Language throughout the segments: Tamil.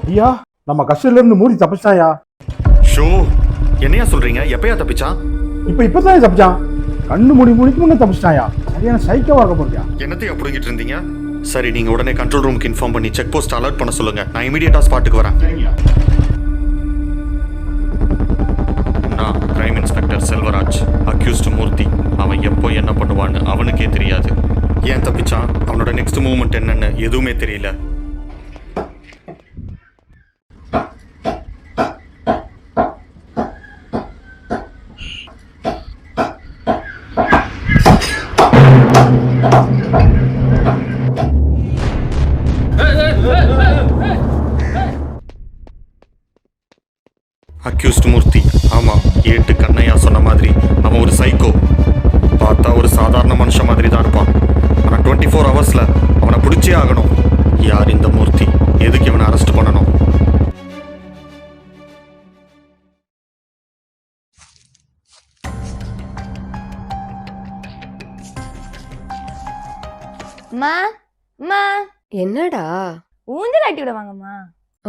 ஐயா நம்ம கஷ்டத்துல இருந்து மூடி தப்பிச்சாயா. ஷோ என்னையா சொல்றீங்க? எப்பயா தப்பிச்சான்? இப்பதான் தப்பிச்சான். கண்ணு முடிக்கு முன்ன தப்பிச்சாயா. சரியான சைக்கோவா இருக்க போறியா? என்னத்தையும் அப்படிங்கிட்டு இருந்தீங்க? சரி, நீங்க உடனே கண்ட்ரோல் ரூமுக்கு இன்ஃபார்ம் பண்ணி செக் போஸ்ட் அலர்ட் பண்ண சொல்லுங்க. நான் இமீடியட்டா ஸ்பாட்டுக்கு வரேன். நான் கிரைம் இன்ஸ்பெக்டர் செல்வராஜ். அக்யூஸ்ட் மூர்த்தி. அவன் எப்போ என்ன பண்ணுவான்னு அவனுக்கே தெரியாது. ஏன் தப்பிச்சான், அவனோட நெக்ஸ்ட் மூவ்மெண்ட் என்னன்னு எதுவுமே தெரியல. அக்யூஸ்ட் மூர்த்தி. ஆமாம், ஏட்டு கண்ணையா சொன்ன மாதிரி அவன் ஒரு சைக்கோ. பார்த்தா ஒரு சாதாரண மனுஷன் மாதிரி தான் இருப்பான். ஆனால் 24 ஹவர்ஸில் அவனை பிடிச்சே ஆகணும். யார் இந்த மூர்த்தி? எதுக்கு இவனை அரெஸ்ட் பண்ணணும்? என்னடா? ஊஞ்சல் ஆட்டி விடுவாங்கம்மா.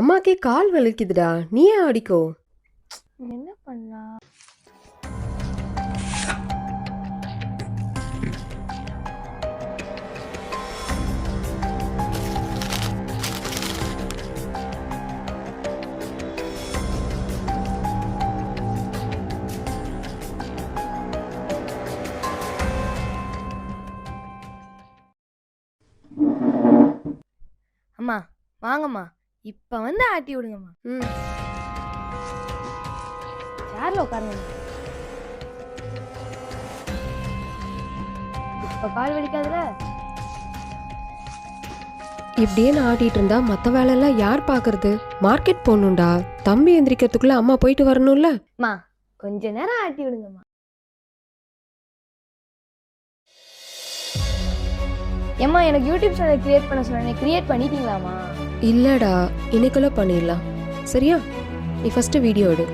அம்மாக்கே கால் வலிக்குதுடா, நீயே ஆடிக்கோ. என்ன பண்ணலாம்? அம்மா வாங்கம்மா, இப்ப வந்து ஆட்டி விடுங்கம்மா. சேர்ல உட்காருங்க. இப்ப கால் வலிக்காதுல? இப்படியே நான் ஆட்டிட்டு இருந்தா மத்த வேலையெல்லாம் யார் பாக்குறது? மார்க்கெட் போகணும்டா. தம்பி எந்திரிக்கிறதுக்குள்ள அம்மா போயிட்டு வரணும்ல. அம்மா கொஞ்ச நேரம் ஆட்டி விடுங்கம்மா. ஏம்மா, எனக்கு யூடியூப் சேனல் கிரியேட் பண்ண சொன்னேன், கிரியேட் பண்ணிட்டீங்களாமா? இல்லடா, இன்னைக்குள்ள பண்ணிடலாம். சரியா? நீ ஃபர்ஸ்ட் வீடியோ எடு.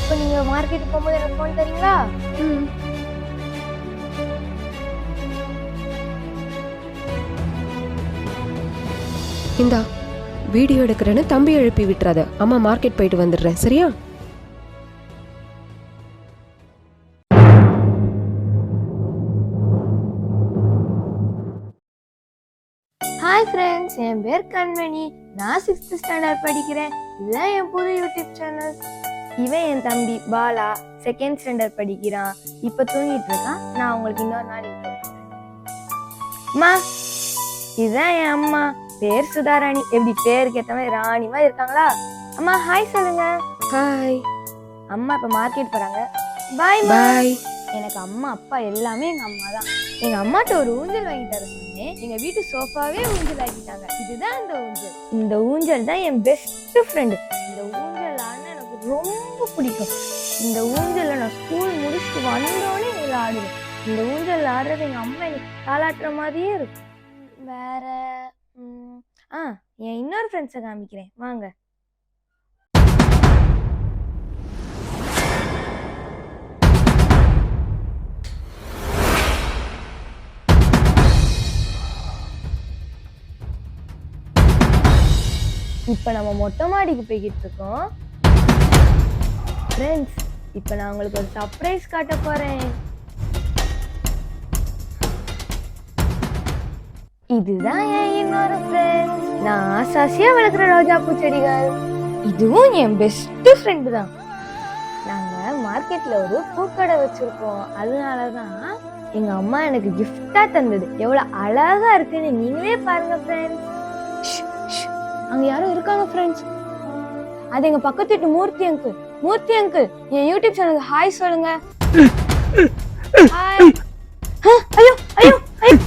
இப்போ நீங்க மார்க்கெட் போகும்போது எனக்கு ஃபோன் தரீங்களா? இந்தா வீடியோ எடுக்கிறேன்னு தம்பி எழுப்பி விட்டுறாத. அம்மா மார்க்கெட் போயிட்டு வந்துடுறேன். சரியா? ஹாய் ஃப்ரெண்ட்ஸ், என் பேர் கண்மணி. நான் 6th ஸ்டாண்டர்ட் படிக்கிறேன். இதுதான் என் புது யூடியூப் சேனல். இவன் என் தம்பி பாலா, 2nd ஸ்டாண்டர்ட் படிக்கிறான். இப்போ தூங்கிட்டு இருக்கான். நான் உங்களுக்கு இன்னொரு நாள் அம்மா, இதுதான் என் அம்மா. பேர் சுதாராணி. எப்படி பேருக்கு ஏற்ற மாதிரி ராணி மாதிரி இருக்காங்களா? அம்மா ஹாய் சொல்லுங்க. ஹாய். அம்மா இப்போ மார்க்கெட் போறாங்க. பாய் பாய். எனக்கு அம்மா அப்பா எல்லாமே எங்க அம்மா தான். எங்க அம்மாட்ட ஒரு ஊஞ்சல் வாங்கி தர சொன்னேன். எங்க வீட்டு சோஃபாவே ஊஞ்சல் ஆக்கிட்டாங்க. இதுதான் அந்த ஊஞ்சல். இந்த ஊஞ்சல் தான் என் பெஸ்ட் ஃப்ரெண்டு. இந்த ஊஞ்சல் ஆடினா எனக்கு ரொம்ப பிடிக்கும். இந்த ஊஞ்சல்ல நான் ஸ்கூல் முடிச்சுட்டு வந்தோடனே இதில் ஆடுவேன். இந்த ஊஞ்சல் ஆடுறது எங்க அம்மா எனக்கு தாளாட்டுற மாதிரியே இருக்கும். வேற என் இன்னொரு ஃப்ரெண்ட்ஸை காமிக்கிறேன் வாங்க. இப்போ நம்ம மொட்டை மாடிக்கு போய்கிட்டு இருக்கோம். ஃப்ரெண்ட்ஸ், இப்போ நான் உங்களுக்கு ஒரு சர்ப்ரைஸ் காட்ட போறேன். இதுதான் என் இன்னொரு ஃப்ரெண்ட்ஸ். நான் ஆசாசியா வளர்க்குற ரோஜா பூச்செடிகள். இதுவும் என் பெஸ்ட் ஃப்ரெண்டு தான். நாங்க மார்க்கெட்ல ஒரு பூக்கடை வச்சிருக்கோம். அதனாலதான் எங்க அம்மா எனக்கு கிஃப்டா தந்தது. எவ்வளவு அழகா இருக்குன்னு நீங்களே பாருங்க ஃப்ரெண்ட்ஸ். அங்க யாரும் இருக்காங்க ஃப்ரெண்ட்ஸ். அது எங்க பக்கத்து வீட்டு மூர்த்தி அங்கிள். மூர்த்தி அங்கிள், என் யூடியூப் சேனலுக்கு ஹாய் சொல்லுங்க. ஹாய். ஐயோ ஐயோ ஐயோ.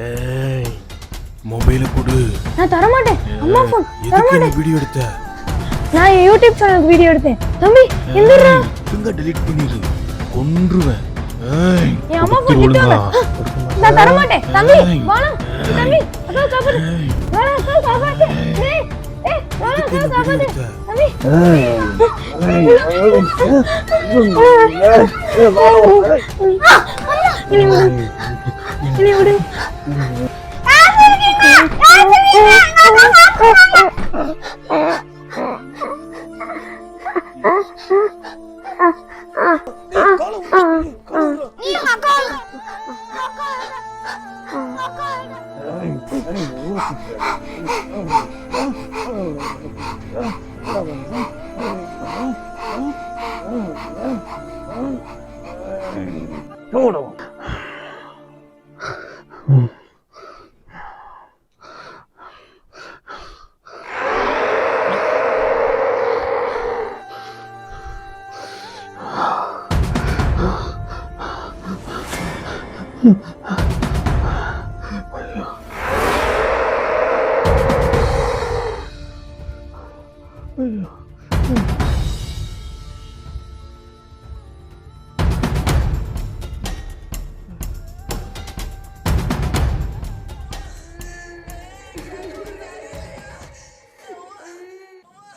ஏய், மொபைல கொடு. நான் தர மாட்டேன். அம்மா ஃபோன் தர மாட்டேன். வீடியோ எடுத்த? நான் என் யூடியூப் சேனலுக்கு வீடியோ எடுத்தேன். தம்பி எந்திரா. ஃபிங்கர் delete பண்ணிரு. கொன்றுவேன். ஏய், என் அம்மா ஃபோன் கிட்டங்க. நான் தர மாட்டேன். தம்பி வாடா. தம்பி அதோ காப்பாத்து. வாடா காப்பாத்து. ஏய் ஏய் வாடா.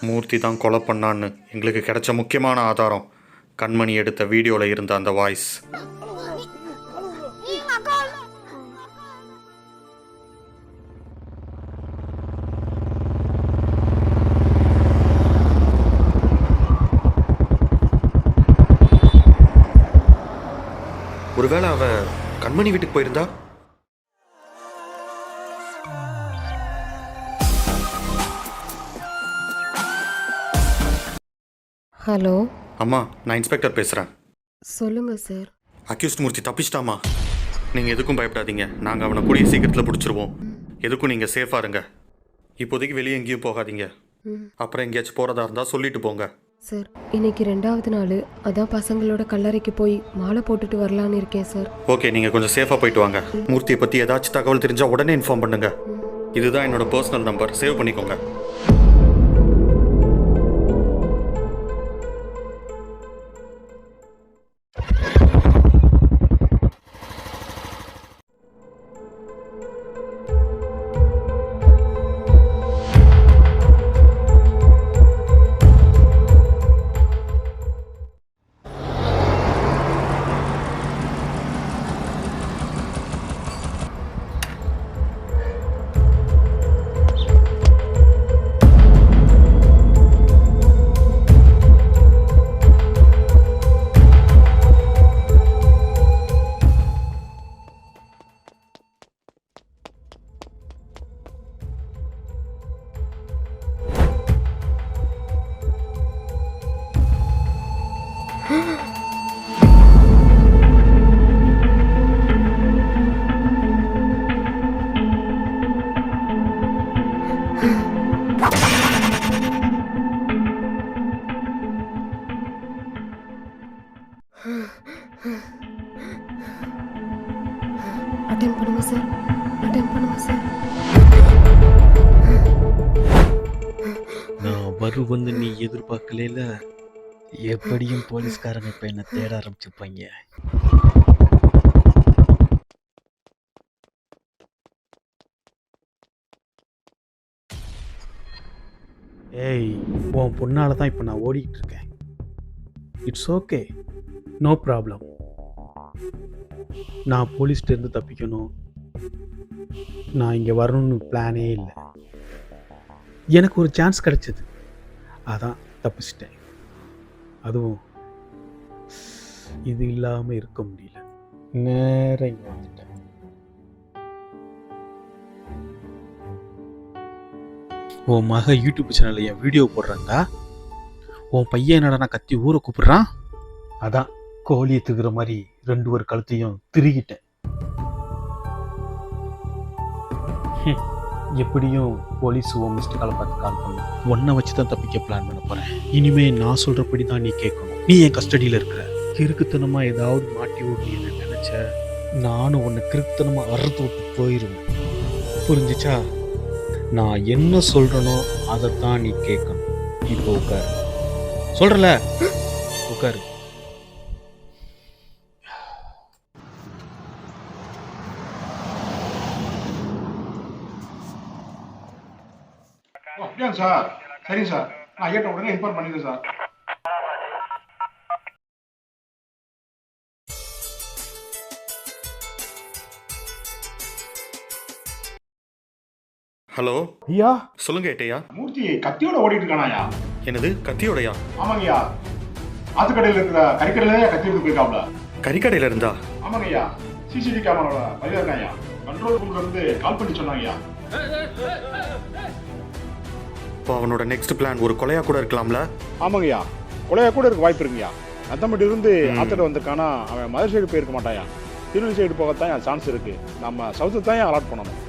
மூர்த்தி தான் கொலை பண்ணான்னு எங்களுக்கு கிடைச்ச முக்கியமான ஆதாரம் கண்மணி எடுத்த வீடியோவில் இருந்த அந்த வாய்ஸ். ஒருவேளை அவ கண்மணி வீட்டுக்கு போயிருந்தா? ஹலோ, அம்மா, நான் இன்ஸ்பெக்டர் பேசுகிறேன். சொல்லுங்க சார். அக்யூஸ்ட் மூர்த்தி தப்பிச்சிட்டாமா. நீங்கள் எதுக்கும் பயப்படாதீங்க. நாங்கள் அவனை கூடிய சீக்கிரத்தில் பிடிச்சிருவோம். எதுக்கும் நீங்கள் சேஃபாக இருங்க. இப்போதைக்கு வெளியே எங்கேயும் போகாதீங்க. அப்புறம் எங்கேயாச்சும் போகிறதா இருந்தால் சொல்லிட்டு போங்க. சார், இன்னைக்கு 2வது நாள். அதான் பசங்களோட கல்லறைக்கு போய் மாலை போட்டுட்டு வரலான்னு இருக்கேன் சார். ஓகே, நீங்கள் கொஞ்சம் சேஃபாக போயிட்டு வாங்க. மூர்த்தியை பற்றி ஏதாச்சும் தகவல் தெரிஞ்சால் உடனே இன்ஃபார்ம் பண்ணுங்க. இதுதான் என்னோட பர்சனல் நம்பர், சேவ் பண்ணிக்கோங்க. அட்டெண்ட் பண்ணுங்க சார், அட்டெண்ட் பண்ணுங்க சார். நான் வருவன்னு நீ எதிர்பார்க்கல. எப்படியும் போலீஸ்காரங்க இப்ப என்ன தேட ஆரம்பிச்சுப்பாங்க. ஏய், உன் பொண்ணால தான் இப்போ நான் ஓடிக்கிட்டு இருக்கேன். It's okay, no problem. நான் போலீஸ்டேருந்து தப்பிக்கணும், நான் இங்கே வரணும்னு பிளானே இல்லை. எனக்கு ஒரு சான்ஸ் கிடைச்சது, அதான் தப்பிச்சிட்டேன். அதுவும் இது இல்லாமல் இருக்க முடியல. நேரம் இங்கே வந்துட்டேன். உன் மக யூடியூப் சேனலில் என் வீடியோ போடுறாங்க. உன் பையன் என்னடா கத்தி ஊரை கூப்பிடுறான். அதான் கோழியை திகிற மாதிரி 2 ஒரு கழுத்தையும் திருகிட்டேன். எப்படியும் போலீஸ் உன் மிஸ்டு காலை பார்த்து கால் பண்ணு. உன்னை வச்சு தான் தப்பிக்க பிளான் பண்ண போகிறேன். இனிமே நான் சொல்கிறபடி தான் நீ கேட்கணும். நீ என் கஸ்டடியில் இருக்கிற. கிறுக்குத்தனமாக ஏதாவது மாட்டி விட்டு நினச்ச நானும் உன்னை கிறுக்குத்தனமாக அறுத்து விட்டு போயிடுவேன். புரிஞ்சிச்சா? நான் என்ன சொல்கிறேனோ அதைத்தான் நீ கேட்கணும். இப்போ உட்காரு. சொல்கிறல, உட்காரு. அப்படியா சார்? சரி சார், நான் ஐயாட்ட உடனே இன்ஃபார்ம் பண்ணிடுறேன் சார். ஹலோ, ஐயா, சொல்லுங்க ஏட்டையா. மூர்த்தி கத்தியோட ஓடிட்டு இருக்கானாயா? என்னது, கத்தியோடையா? ஆமாங்கய்யா, ஆத்துக்கடையில் இருக்கிற கறிக்கடையில கத்தி எடுத்து போயிருக்காப்ல. கறிக்கடையில இருந்தா? ஆமாங்கய்யா, சிசிடிவி கேமராவோட பதிவு இருக்காயா. கண்ட்ரோல் ரூம்ல இருந்து கால் பண்ணி சொன்னாங்கய்யா. இப்போ அவனோட நெக்ஸ்ட் பிளான் ஒரு கொலையா கூட இருக்கலாம்ல? ஆமாங்கய்யா, கொலையா கூட இருக்க வாய்ப்பு இருக்குங்கய்யா. நத்தம்பட்டி இருந்து ஆத்தட வந்திருக்கானா, அவன் மதுரை சைடு போயிருக்க மாட்டாயா. திருநெல்வேலி சைடு போகத்தான் சான்ஸ் இருக்கு. நம்ம சவுத்து தான் அலாட் பண்ணணும்.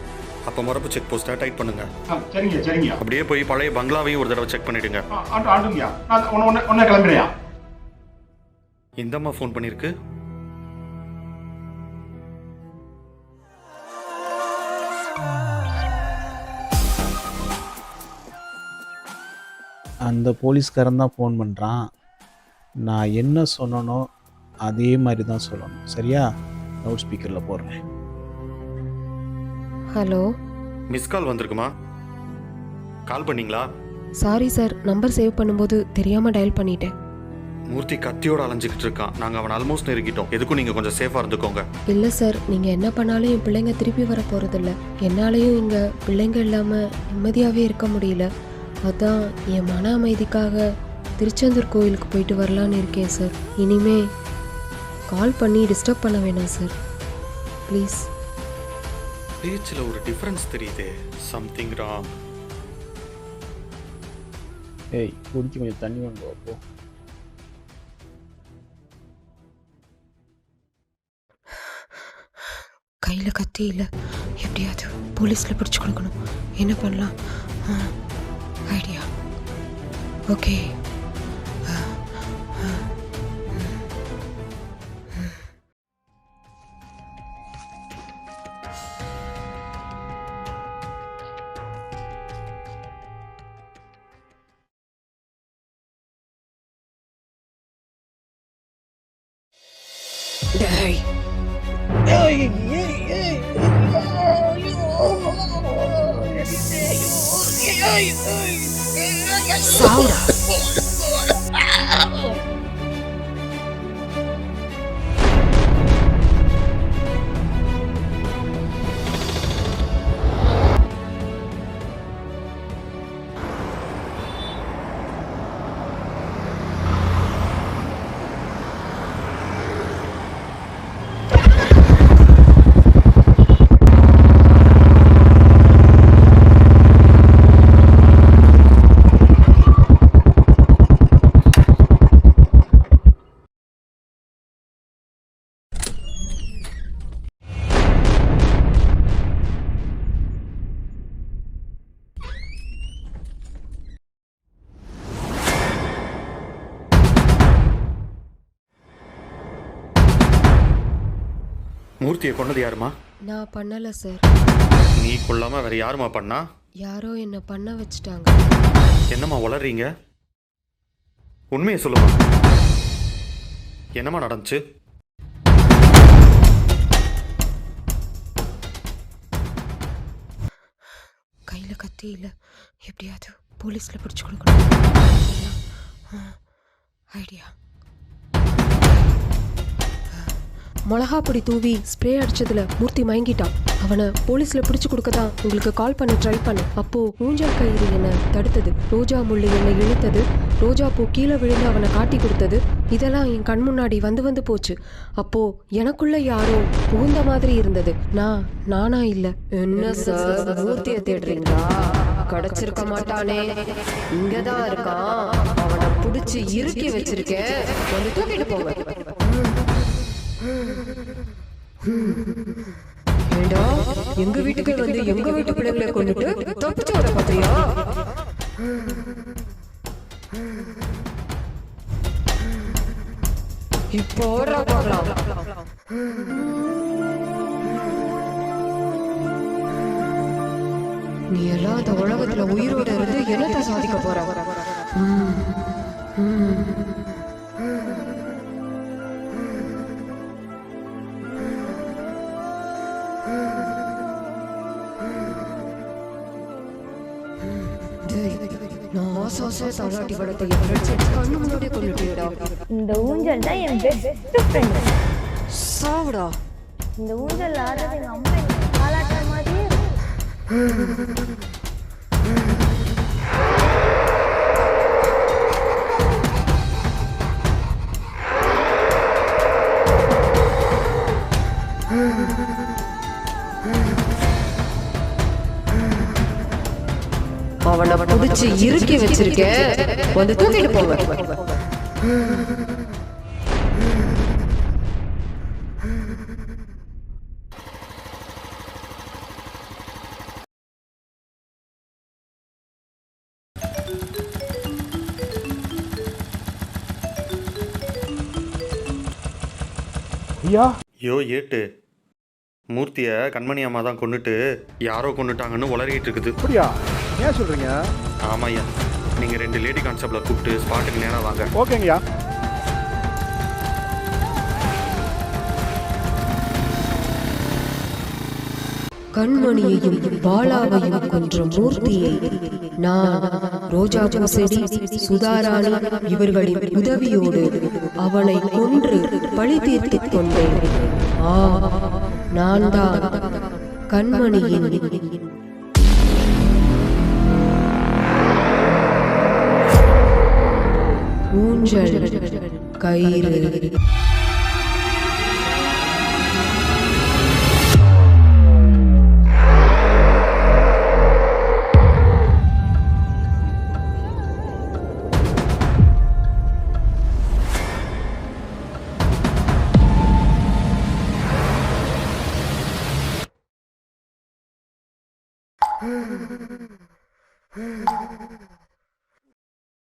அப்போ மரப்பு செக் போஸ்ட்டை டைட் பண்ணுங்க. சரிங்க சரிங்கய்யா. அப்படியே போய் பழைய பங்களாவையும் ஒரு தடவை செக் பண்ணிடுங்க. ஆண்டுங்கய்யா, நான் ஒன்னே கிளம்புறேயா. இந்தம்மா ஃபோன் பண்ணிருக்கு. அந்த போலீஸ்காரன் தான் ஃபோன் பண்ணுறான். நான் என்ன சொன்னனோ அதே மாதிரி தான் சொல்லணும், சரியா? லவுட் ஸ்பீக்கரில் போடுறேன். ஹலோ, மிஸ் கால் வந்திருக்குமா? கால் பண்ணீங்களா? சாரி சார், நம்பர் சேவ் பண்ணும்போது தெரியாமல் டயல் பண்ணிட்டேன். மூர்த்தி கத்தியோட அலைஞ்சிக்கிட்டு இருக்கான். நாங்கள் அவன் ஆல்மோஸ்ட் நெருங்கிட்டோம். எதுக்கும் நீங்கள் கொஞ்சம் சேஃபாக இருந்துக்கோங்க. இல்லை சார், நீங்கள் என்ன பண்ணாலும் என் பிள்ளைங்க திருப்பி வர போகிறதில்ல. என்னாலையும் இங்கே பிள்ளைங்க இல்லாமல் நிம்மதியாகவே இருக்க முடியல. அதான் என் மன அமைதிக்காக திருச்செந்தூர் கோயிலுக்கு போயிட்டு வரலான்னு இருக்கேன் சார். இனிமே கால் பண்ணி டிஸ்டர்ப் பண்ண வேணாம் சார், ப்ளீஸ். பேச்சில் ஒரு டிஃப்ரென்ஸ் தெரியுது. Something wrong. ஏய், குடிக்க கொஞ்சம் தண்ணி வாங்க அப்போ. கையில் கத்தி இல்லை, எப்படியாவது போலீஸில் பிடிச்சு கொடுக்கணும். என்ன பண்ணலாம்? ஐடியா. ஓகே, சாவுடா. மூர்த்தியை கொன்னது யாருமா? நான் பண்ணலை சார். நீ கொல்லாம வேற யாருமா பண்ணா? யாரோ என்னை பண்ண வச்சுட்டாங்க. என்னம்மா வளர்றீங்க? உண்மையை சொல்லுமா. என்னம்மா நடந்துச்சு? கையில் கத்தி இல்லை, எப்படியாவது போலீஸில் பிடிச்சு கொடுக்கணும். ஐடியா. மிளகா பொடி தூவி ஸ்ப்ரே அடிச்சதுல மூர்த்தி மயங்கிட்டான். அவனை போலீஸ்ல பிடிச்சு கொடுக்க தான் உங்களுக்கு கால் பண்ணி ட்ரை பண்ண. அப்போ ஊஞ்சல் கயிறு என்னை தடுத்தது, ரோஜா முள்ளு என்னை இழுத்தது, ரோஜா பூ கீழே விழுந்து அவனை காட்டி கொடுத்தது. இதெல்லாம் என் கண் முன்னாடி வந்து போச்சு. அப்போ எனக்குள்ள யாரோ புகுந்த மாதிரி இருந்தது. நானா இல்ல. என்ன சார், மூர்த்தியை தேடுறீங்களா? கிடைச்சிருக்க மாட்டானே, இங்கதான் இருக்கான். அவனை பிடிச்சு இறுக்கி வச்சிருக்கேன், வந்து தூக்கிட்டு போங்க. ஏண்டா, எங்க வீட்டுக்கு வந்து எங்க வீட்டு பிள்ளைகளை கொண்டுட்டு தப்பிச்சு வர பாத்தியா? இப்போ பார்க்கலாம். நீ எல்லாம் அந்த உலகத்துல உயிரோட இருந்து என்னத்தை சாதிக்க போற? நான் ஆசை ஆசையா தாலாட்டி வளர்த்த என் ஃப்ரெண்ட்ஸ் கண்ணு முன்னாடியே கொண்டுட்டியடா. இந்த ஊஞ்சல் தான் என் பெஸ்ட் ஃப்ரெண்டு. சாவுடா. இந்த ஊஞ்சல் ஆடுறது எங்க அம்மா எனக்கு பாலாட்டுற மாதிரியே இருக்கு. அவனை பிடிச்சி இறுக்கி வச்சிருக்கேன், வந்து தூக்கிட்டு போங்க. ஐயா ஐயோ ஏட்டு, மூர்த்தியை கண்மணி அம்மா தான் கொண்டுட்டு யாரோ கொண்டுட்டாங்கன்னு உளறிட்டு இருக்குது. அப்படியா? ஏன் சொல்றீங்க? ஆமாய்யா, நீங்கள் 2 லேடி கான்ஸ்டபிளை கூப்பிட்டு ஸ்பாட்டுக்கு நேராக வாங்க. ஓகேங்கய்யா. கண்மணியையும் பாலாவையும் கொன்ற மூர்த்தியை நான், ரோஜா பூசெடி, சுதாராணி இவர்களின் உதவியோடு அவனை கொன்று பழி தீர்த்துக் கொண்டேன். நான் தான் கண்மணியின் ஊஞ்சல் கயிறு.